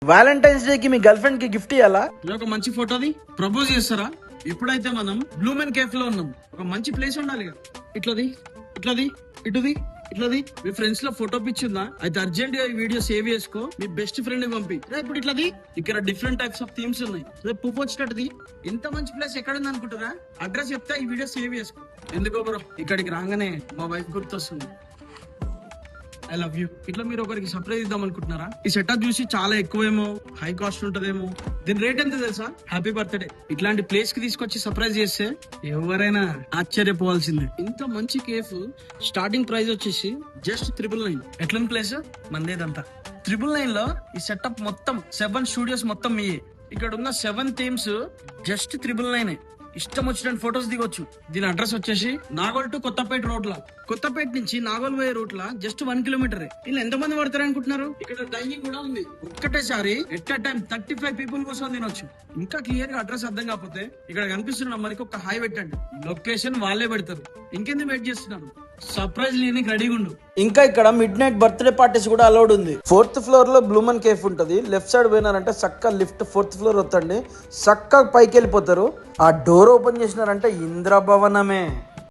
Valentine's day కి మీ girl friend కి gift ఇవ్వాలా? ఒక మంచి ఫోటోది ప్రపోజ్ చేస్తారా? ఇప్పుడైతే మనం బ్లూమెన్ కేఫ్ లో ఉన్నాం. ఒక మంచి ప్లేస్ ఉండాలి. ఇట్లది ఇట్లది ఇటుది ఇట్లది. మీ ఫ్రెండ్స్ లో ఫోటో పిచ్చిందా? అయితే అర్జెంట్ గా ఈ వీడియో సేవ్ చేసుకో, మీ బెస్ట్ ఫ్రెండ్ పంపి. ఇప్పుడు ఇట్లది. ఇక్కడ డిఫరెంట్ టైప్స్ ఆఫ్ థీమ్స్ ఉన్నాయి. పువ్వు వచ్చేటది. ఇంత మంచి ప్లేస్ ఎక్కడ ఉంది అనుకుంటారా? అడ్రస్ చెప్తా, ఈ వీడియో సేవ్ చేసుకో. ఎందుకో బ్రో, ఇక్కడికి రాగానే మా వైఫ్ గుర్తొస్తుంది. I love you. ఇట్లా మీరు ఒకరికి సర్ప్రైజ్ ఇద్దాం అనుకుంటున్నారా? ఈ సెటప్ చూసి చాలా ఎక్కువేమో, హై కాస్ట్ ఉంటదేమో. దీని రేట్ ఎంత తెలుసా? Happy birthday. ఇట్లాంటి ప్లేస్ కి తీసుకొచ్చి సర్ప్రైజ్ చేస్తే ఎవరైనా ఆశ్చర్యపోవాల్సిందే. ఇంత మంచి కేఫ్ స్టార్టింగ్ ప్రైస్ వచ్చేసి జస్ట్ 999. ఎట్లని ప్లేస్ మందేదంతా. 999 లో ఈ సెటప్ మొత్తం 7 స్టూడియోస్ మొత్తం మీయే. ఇక్కడ ఉన్న 7 థీమ్స్ జస్ట్ 999. ఇష్టం వచ్చిన ఫొటోస్ దిగొచ్చు. దీని అడ్రస్ వచ్చేసి నాగోల్ టు కొత్తపేట రోడ్ లా. కొత్తపేట నుంచి నాగోల్ పోయే రూట్ లా జస్ట్ 1 కిలోమీటర్. ఇలా ఎంత మంది పడతారు అనుకుంటున్నారు? ఇక్కడ డైనింగ్ కూడా ఉంది. ఒక్కటేసారి ఎట్ అ టైం 35 పీపుల్ కోసం తినొచ్చు. ఇంకా క్లియర్ గా అడ్రస్ అర్థం కాకపోతే ఇక్కడ కనిపిస్తున్న నంబర్కి ఒక హాయ్ పెట్టండి. లొకేషన్ వాళ్ళే పెడతారు. ఇంకెందుకు వెయిట్ చేస్తున్నారు? సర్ప్రైజ్ లేనికి రెడీగా ఉండు. ఇంకా ఇక్కడ మిడ్ నైట్ బర్త్డే పార్టీస్ కూడా అలౌడ్ ఉంది. 4th ఫ్లోర్ లో బ్లూమన్ కేఫ్ ఉంటది. లెఫ్ట్ సైడ్ పోయినారంటే చక్క లిఫ్ట్ 4th ఫ్లోర్ వస్తండి. చక్కగా పైకి వెళ్ళిపోతారు. ఆ డోర్ ఓపెన్ చేసినారంటే ఇంద్రభవనమే.